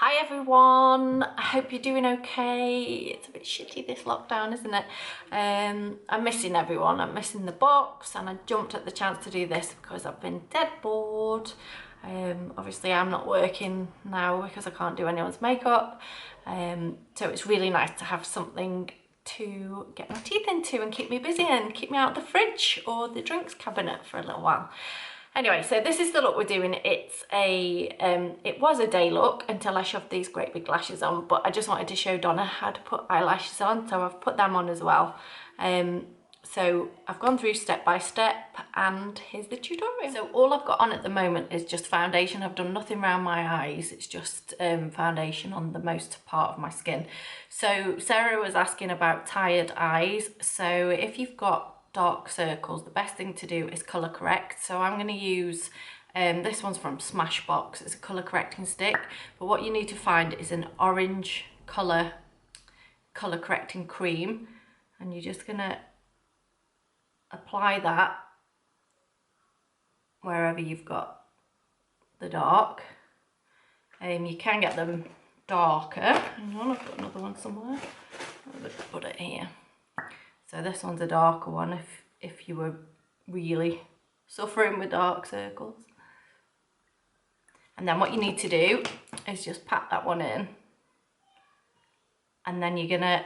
Hi everyone, I hope you're doing okay. It's a bit shitty this lockdown, isn't it? I'm missing everyone. I'm missing the box, and I jumped at the chance to do this because I've been dead bored. Obviously I'm not working now because I can't do anyone's makeup, so it's really nice to have something to get my teeth into and keep me busy and keep me out of the fridge or the drinks cabinet for a little while. Anyway, so this is the look we're doing. It's it was a day look until I shoved these great big lashes on, but I just wanted to show Donna how to put eyelashes on, so I've put them on as well. So I've gone through step by step, and here's the tutorial. So all I've got on at the moment is just foundation. I've done nothing around my eyes. It's just foundation on the most part of my skin. So Sarah was asking about tired eyes. So if you've got dark circles, the best thing to do is colour correct. So I'm going to use this one's from Smashbox. It's a colour correcting stick, but what you need to find is an orange colour correcting cream, and you're just going to apply that wherever you've got the dark. You can get them darker. Hang on, I've got another one somewhere. I'll put it here. So this one's a darker one if you were really suffering with dark circles. And then what you need to do is just pat that one in, and then you're gonna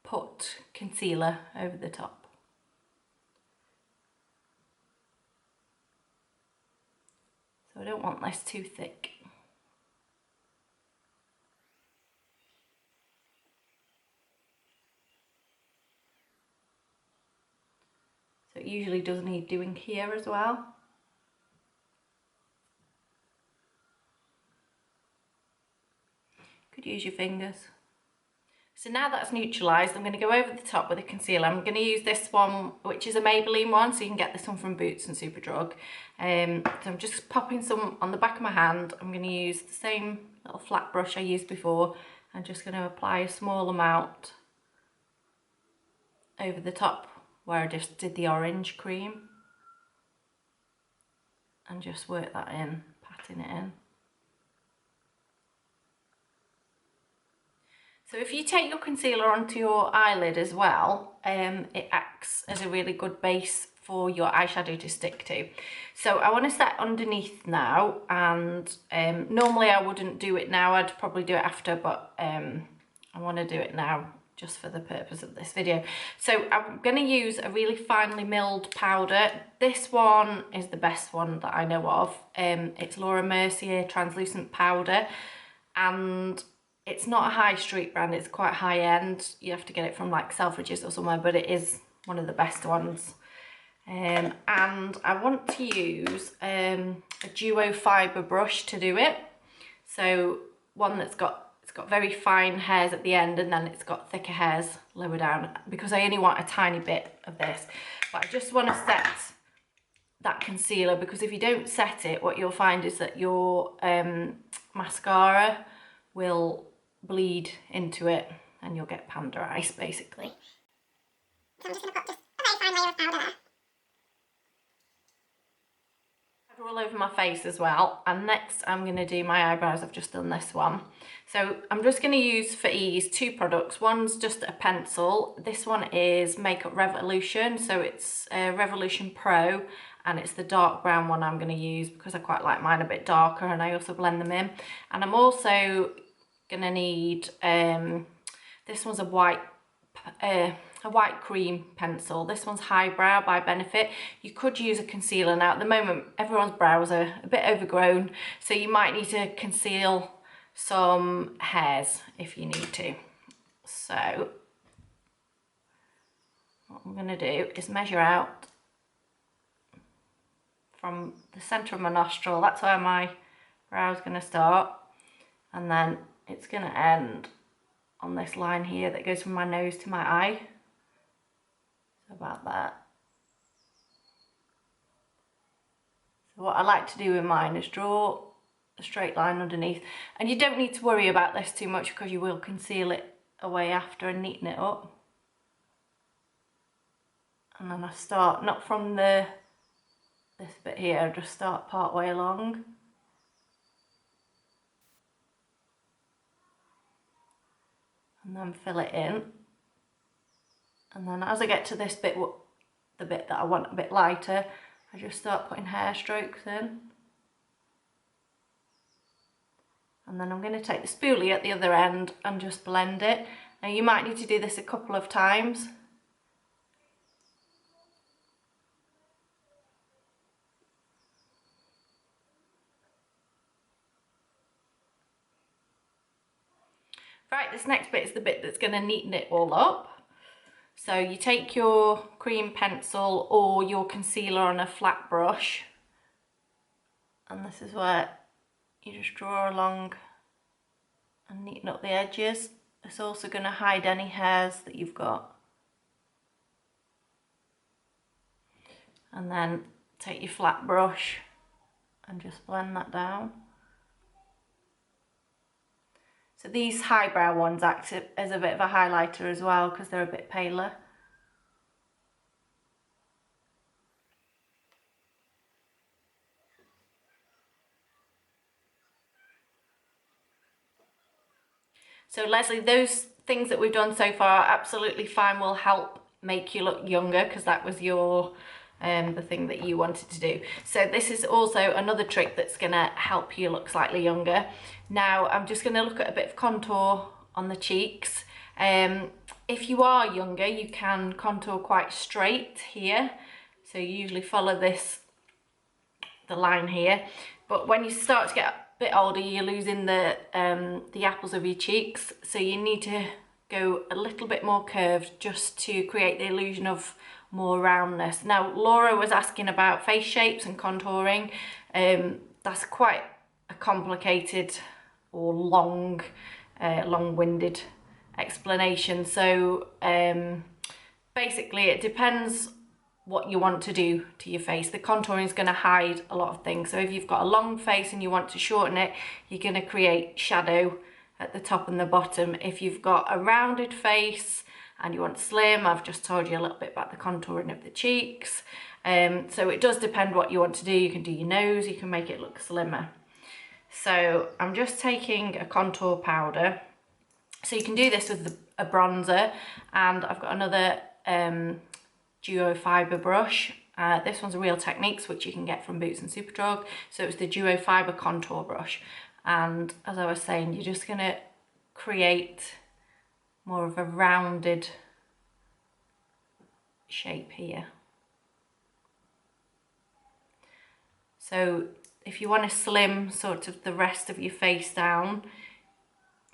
put concealer over the top. So I don't want this too thick. So it usually does need doing here as well. Could use your fingers. So now that's neutralised, I'm going to go over the top with a concealer. I'm going to use this one, which is a Maybelline one, so you can get this one from Boots and Superdrug. So I'm just popping some on the back of my hand. I'm going to use the same little flat brush I used before. I'm just going to apply a small amount over the top where I just did the orange cream, and just work that in, patting it in. So if you take your concealer onto your eyelid as well, it acts as a really good base for your eyeshadow to stick to. So I want to set underneath now, and normally I wouldn't do it now, I'd probably do it after, but I want to do it now just for the purpose of this video. So I'm going to use a really finely milled powder. This one is the best one that I know of. It's Laura Mercier translucent powder, and it's not a high street brand, it's quite high end. You have to get it from like Selfridges or somewhere, but it is one of the best ones. And I want to use a duo fibre brush to do it. So one that's got very fine hairs at the end, and then it's got thicker hairs lower down, because I only want a tiny bit of this. But I just want to set that concealer, because if you don't set it, what you'll find is that your mascara will bleed into it and you'll get panda eyes basically. So I'm just going to put just a very fine layer of powder there. All over my face as well, and next I'm going to do my eyebrows. I've just done this one, so I'm just going to use for ease two products. One's just a pencil. This one is Makeup Revolution, so it's Revolution Pro, and it's the dark brown one I'm going to use because I quite like mine a bit darker, and I also blend them in. And I'm also going to need this one's a white cream pencil. This one's Highbrow by Benefit. You could use a concealer. Now at the moment everyone's brows are a bit overgrown, so you might need to conceal some hairs if you need to. So what I'm going to do is measure out from the centre of my nostril. That's where my brow's going to start, and then it's going to end on this line here that goes from my nose to my eye. So about that. So what I like to do with mine is draw a straight line underneath, and you don't need to worry about this too much because you will conceal it away after and neaten it up. And then I start not from this bit here, I just start part way along. and then fill it in. And then as I get to this bit, the bit that I want a bit lighter, I just start putting hair strokes in. And then I'm going to take the spoolie at the other end and just blend it. Now you might need to do this a couple of times. Right, this next bit is the bit that's going to neaten it all up. So you take your cream pencil or your concealer on a flat brush, and this is where you just draw along and neaten up the edges. It's also going to hide any hairs that you've got. And then take your flat brush and just blend that down. So these highbrow ones act as a bit of a highlighter as well because they're a bit paler. So Leslie, those things that we've done so far are absolutely fine, will help make you look younger because that was your the thing that you wanted to do. So this is also another trick that's going to help you look slightly younger. Now I'm just going to look at a bit of contour on the cheeks. If you are younger, you can contour quite straight here. So you usually follow the line here. But when you start to get a bit older, you're losing the apples of your cheeks. So you need to go a little bit more curved just to create the illusion of more roundness. Now Laura was asking about face shapes and contouring. That's quite a complicated or long-winded explanation. So basically it depends what you want to do to your face. The contouring is going to hide a lot of things. So if you've got a long face and you want to shorten it, you're going to create shadow at the top and the bottom. If you've got a rounded face and you want slim, I've just told you a little bit about the contouring of the cheeks. So it does depend what you want to do. You can do your nose, you can make it look slimmer. So I'm just taking a contour powder. So you can do this with a bronzer, and I've got another duo fibre brush. This one's a Real Techniques, which you can get from Boots and Superdrug. So it's the duo fibre contour brush. And as I was saying, you're just going to create more of a rounded shape here. So if you want to slim sort of the rest of your face down,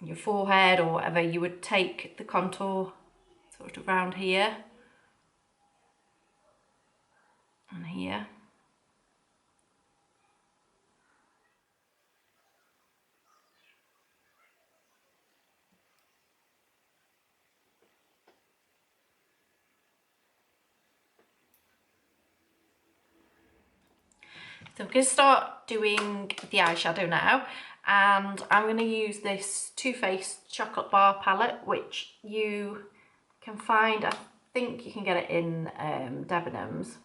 your forehead or whatever, you would take the contour sort of around here and here. So I'm going to start doing the eyeshadow now, and I'm going to use this Too Faced Chocolate Bar palette, which you can find, I think you can get it in Debenhams.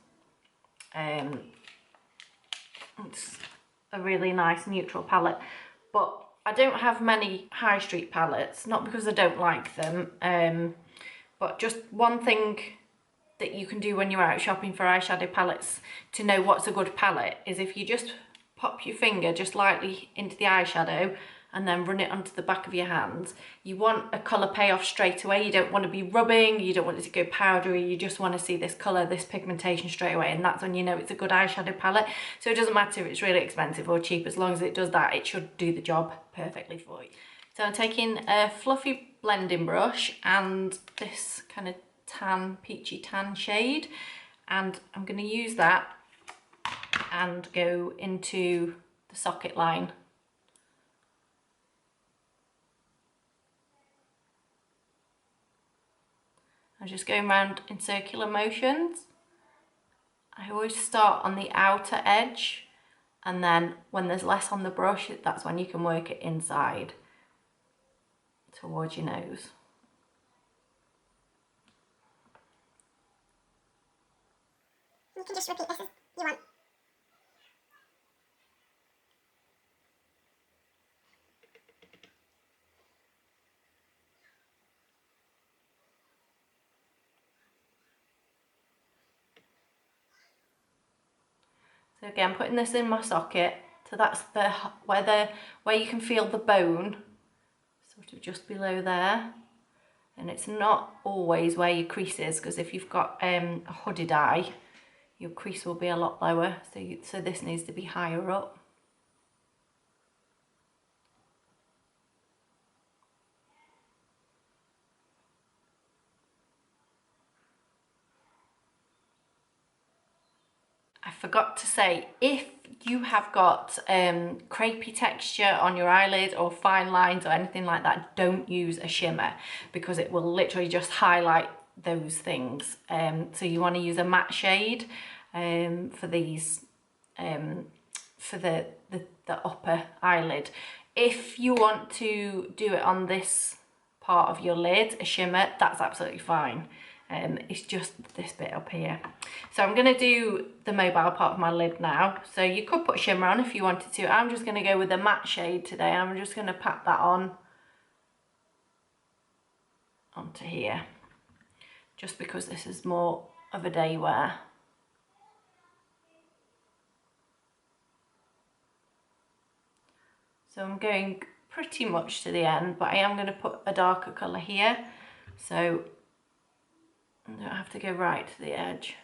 It's a really nice neutral palette, but I don't have many high street palettes, not because I don't like them, but just one thing that you can do when you're out shopping for eyeshadow palettes to know what's a good palette is if you just pop your finger just lightly into the eyeshadow and then run it onto the back of your hands. You want a colour payoff straight away. You don't want to be rubbing, you don't want it to go powdery, you just want to see this colour, this pigmentation straight away, and that's when you know it's a good eyeshadow palette. So it doesn't matter if it's really expensive or cheap, as long as it does that, it should do the job perfectly for you. So I'm taking a fluffy blending brush and this kind of peachy tan shade, and I'm going to use that and go into the socket line. I'm just going around in circular motions. I always start on the outer edge, and then when there's less on the brush, that's when you can work it inside towards your nose. You can just repeat this as you want. So again, putting this in my socket, so that's where you can feel the bone, sort of just below there. And it's not always where your crease is, because if you've got a hooded eye, your crease will be a lot lower. So this needs to be higher up. I forgot to say, if you have got crepey texture on your eyelid or fine lines or anything like that, don't use a shimmer, because it will literally just highlight those things. So you want to use a matte shade for these, for the upper eyelid. If you want to do it on this part of your lid, a shimmer, that's absolutely fine. It's just this bit up here. So I'm going to do the mobile part of my lid now. So you could put shimmer on if you wanted to. I'm just going to go with a matte shade today. I'm just going to pat that on onto here, just because this is more of a day wear. So I'm going pretty much to the end, but I am going to put a darker colour here, so I don't have to go right to the edge.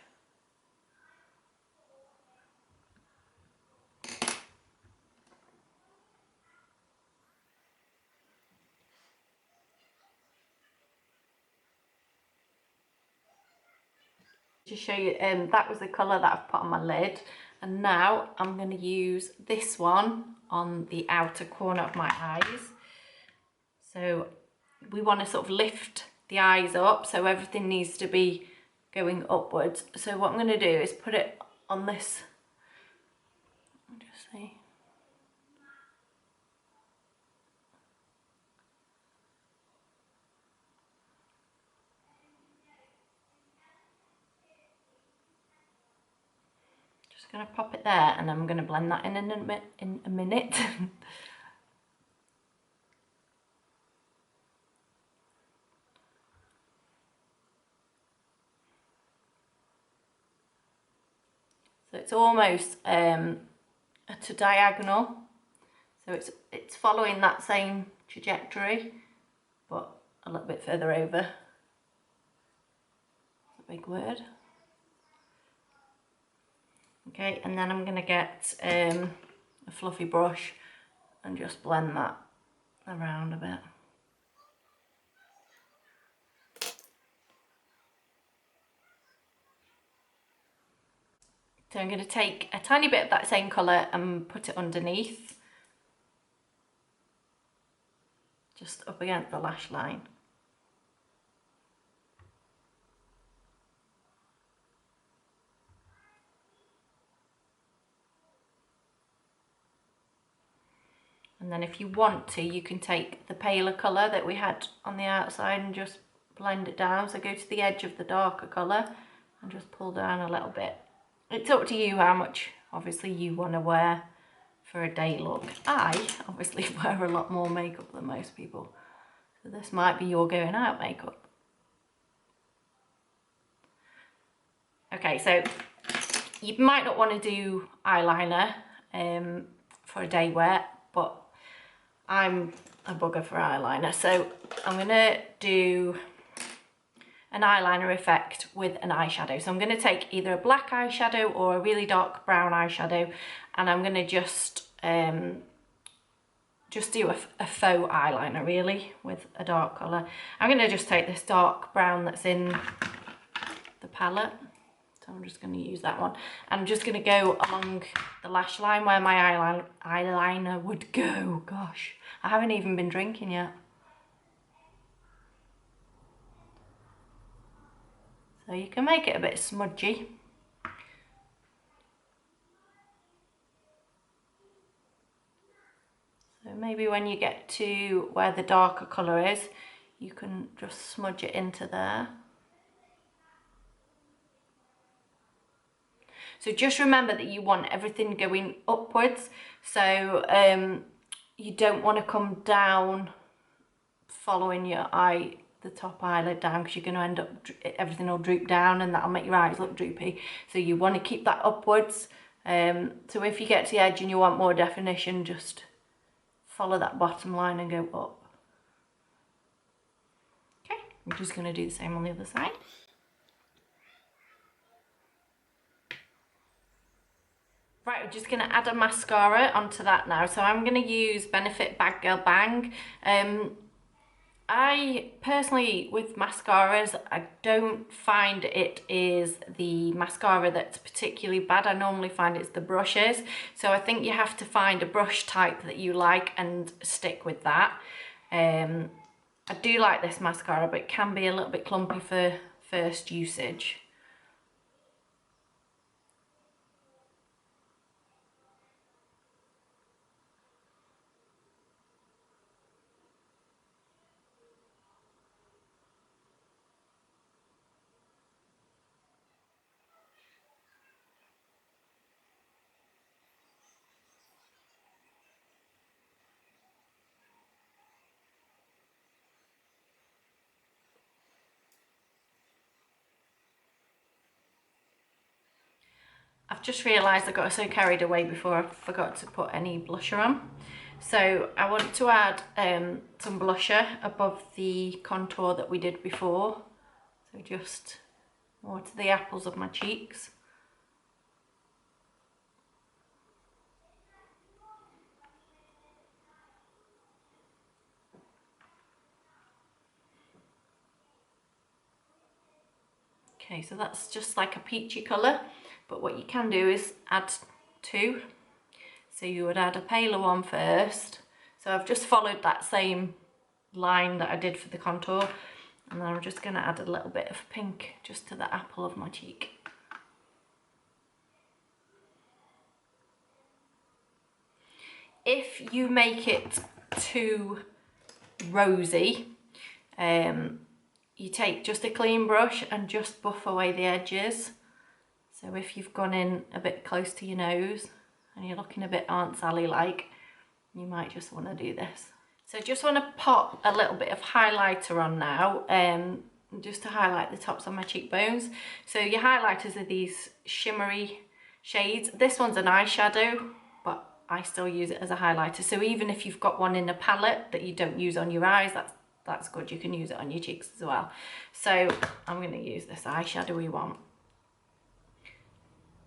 To show you, that was the colour that I've put on my lid, and now I'm going to use this one on the outer corner of my eyes. So we want to sort of lift the eyes up, so everything needs to be going upwards. So what I'm going to do is put it on this, just see. Just going to pop it there, and I'm going to blend that in a minute. So it's almost at a diagonal, so it's following that same trajectory, but a little bit further over. That's a big word. Okay, and then I'm going to get a fluffy brush and just blend that around a bit. So I'm going to take a tiny bit of that same colour and put it underneath, just up against the lash line. And then if you want to, you can take the paler colour that we had on the outside and just blend it down. So go to the edge of the darker colour and just pull down a little bit. It's up to you how much, obviously, you want to wear for a day look. I obviously wear a lot more makeup than most people, so this might be your going out makeup. Okay, so you might not want to do eyeliner for a day wear, but I'm a bugger for eyeliner, so I'm gonna do an eyeliner effect with an eyeshadow. So I'm going to take either a black eyeshadow or a really dark brown eyeshadow, and I'm going to just do a faux eyeliner really with a dark colour. I'm going to just take this dark brown that's in the palette, so I'm just going to use that one. I'm just going to go along the lash line where my eyeliner would go. Gosh, I haven't even been drinking yet. So you can make it a bit smudgy. So maybe when you get to where the darker colour is, you can just smudge it into there. So just remember that you want everything going upwards. So you don't want to come down following your eye, the top eyelid down, because you're going to end up, everything will droop down and that'll make your eyes look droopy. So you want to keep that upwards, So if you get to the edge and you want more definition, just follow that bottom line and go up. Okay, I'm just going to do the same on the other side. Right, we're just going to add a mascara onto that now. So I'm going to use Benefit Bad Girl Bang. I personally, with mascaras, I don't find it is the mascara that's particularly bad. I normally find it's the brushes. So I think you have to find a brush type that you like and stick with that. I do like this mascara, but it can be a little bit clumpy for first usage. I've just realised I got so carried away before I forgot to put any blusher on. So I want to add some blusher above the contour that we did before. So just more to the apples of my cheeks. Okay, so that's just like a peachy colour, but what you can do is add two. So you would add a paler one first. So I've just followed that same line that I did for the contour, and then I'm just going to add a little bit of pink just to the apple of my cheek. If you make it too rosy, you take just a clean brush and just buff away the edges. So if you've gone in a bit close to your nose and you're looking a bit Aunt Sally like, you might just want to do this. So just want to pop a little bit of highlighter on now, just to highlight the tops of my cheekbones. So your highlighters are these shimmery shades. This one's an eyeshadow, but I still use it as a highlighter. So even if you've got one in a palette that you don't use on your eyes, that's good. You can use it on your cheeks as well. So I'm going to use this eyeshadowy one.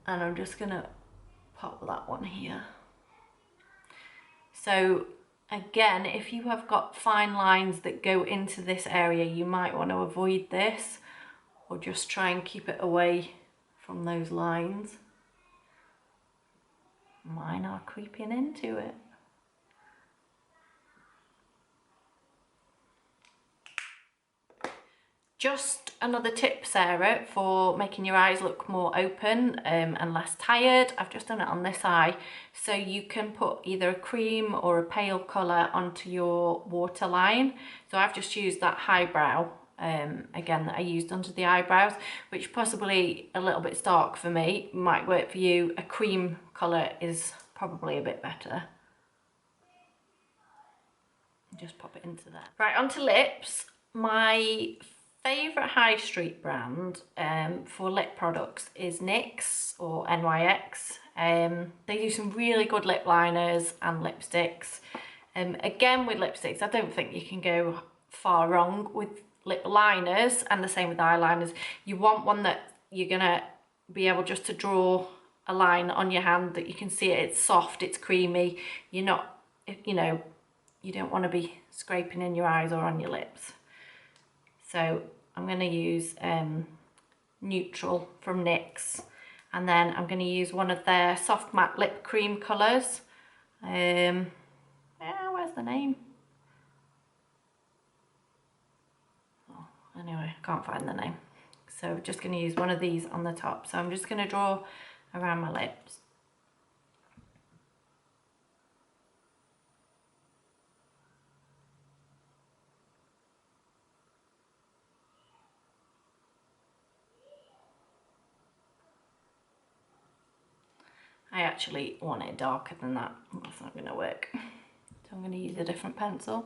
And I'm just going to pop that one here. So again, if you have got fine lines that go into this area, you might want to avoid this or just try and keep it away from those lines. Mine are creeping into it. Just another tip, Sarah, for making your eyes look more open and less tired. I've just done it on this eye. So you can put either a cream or a pale colour onto your waterline. So I've just used that highbrow, again, that I used under the eyebrows, which possibly a little bit stark for me, might work for you. A cream colour is probably a bit better. Just pop it into there. Right, onto lips. My favourite high street brand for lip products is NYX or NYX. They do some really good lip liners and lipsticks. Again, with lipsticks, I don't think you can go far wrong with lip liners, and the same with eyeliners. You want one that you're gonna be able just to draw a line on your hand that you can see it, it's soft, it's creamy. You're not, you know, you don't want to be scraping in your eyes or on your lips. So I'm going to use Neutral from NYX, and then I'm going to use one of their soft matte lip cream colours. Where's the name? Oh, anyway, I can't find the name. So I'm just going to use one of these on the top. So I'm just going to draw around my lips. I actually want it darker than that. That's not going to work. So I'm going to use a different pencil.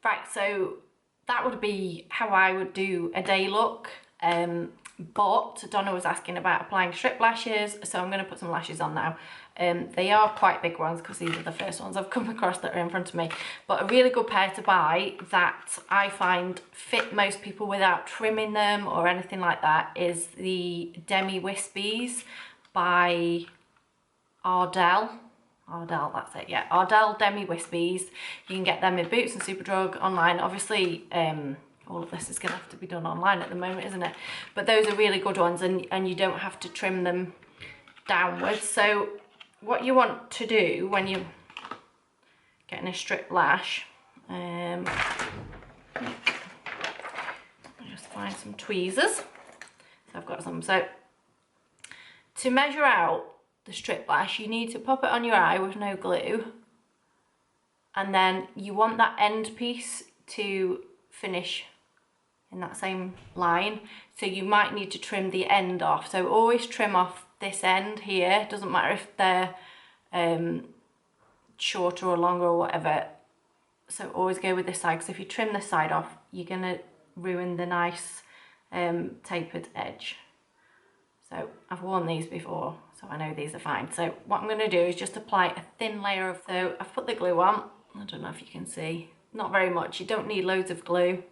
Right, so that would be how I would do a day look. But Donna was asking about applying strip lashes, so I'm going to put some lashes on now. They are quite big ones because these are the first ones I've come across that are in front of me. But a really good pair to buy that I find fit most people without trimming them or anything like that is the Demi Wispies by Ardell, that's it, yeah. Ardell Demi Wispies. You can get them in Boots and Superdrug online. Obviously, all of this is going to have to be done online at the moment, isn't it? But those are really good ones, and you don't have to trim them downwards. So what you want to do when you're getting a strip lash, I'll just find some tweezers. So I've got some. So to measure out the strip lash, you need to pop it on your eye with no glue, and then you want that end piece to finish in that same line, so you might need to trim the end off. So always trim off this end here, doesn't matter if they're shorter or longer or whatever. So always go with this side, because if you trim this side off, you're gonna ruin the nice tapered edge. So I've worn these before, so I know these are fine. So what I'm going to do is just apply a thin layer of, so I've put the glue on. I don't know if you can see, not very much. You don't need loads of glue.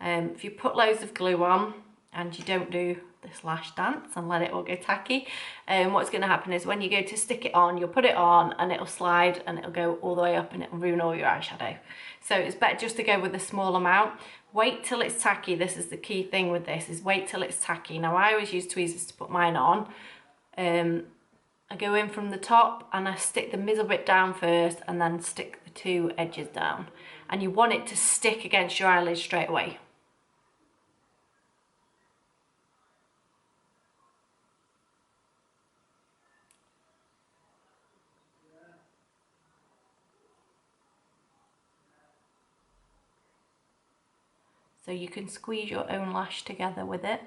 If you put loads of glue on and you don't do this lash dance and let it all go tacky, what's going to happen is when you go to stick it on, you'll put it on and it'll slide and it'll go all the way up and it'll ruin all your eyeshadow. So it's better just to go with a small amount. Wait till it's tacky. This is the key thing with this, is wait till it's tacky. Now I always use tweezers to put mine on. I go in from the top and I stick the middle bit down first and then stick the two edges down. And you want it to stick against your eyelid straight away. So you can squeeze your own lash together with it.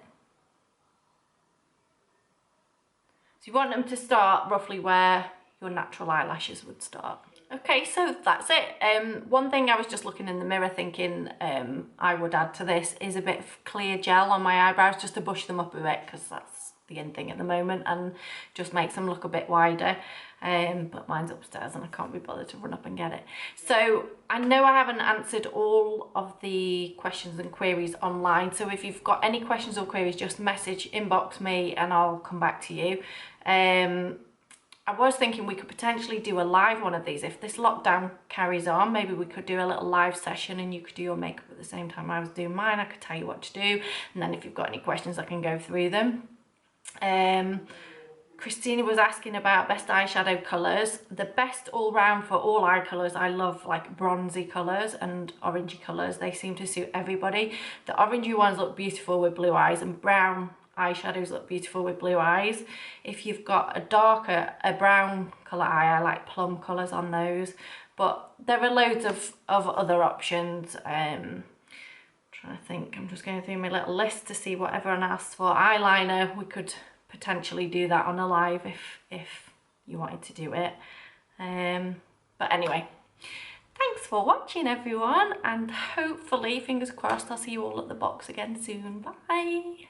So you want them to start roughly where your natural eyelashes would start. Okay, so that's it. One thing I was just looking in the mirror thinking I would add to this is a bit of clear gel on my eyebrows, just to bush them up a bit, because that's the in thing at the moment, and just makes them look a bit wider. But mine's upstairs and I can't be bothered to run up and get it. So I know I haven't answered all of the questions and queries online, so if you've got any questions or queries, just inbox me and I'll come back to you. I was thinking we could potentially do a live one of these. If this lockdown carries on, maybe we could do a little live session and you could do your makeup at the same time I was doing mine. I could tell you what to do, and then if you've got any questions I can go through them. Christina was asking about best eyeshadow colours. The best all round for all eye colours, I love like bronzy colours and orangey colours. They seem to suit everybody. The orangey ones look beautiful with blue eyes, and brown eyeshadows look beautiful with blue eyes. If you've got a brown colour eye, I like plum colours on those. But there are loads of other options. Trying to think, I'm just going through my little list to see what everyone asked for. Eyeliner, we could potentially do that on a live if you wanted to do it. But anyway, thanks for watching everyone, and hopefully, fingers crossed, I'll see you all at the box again soon. Bye.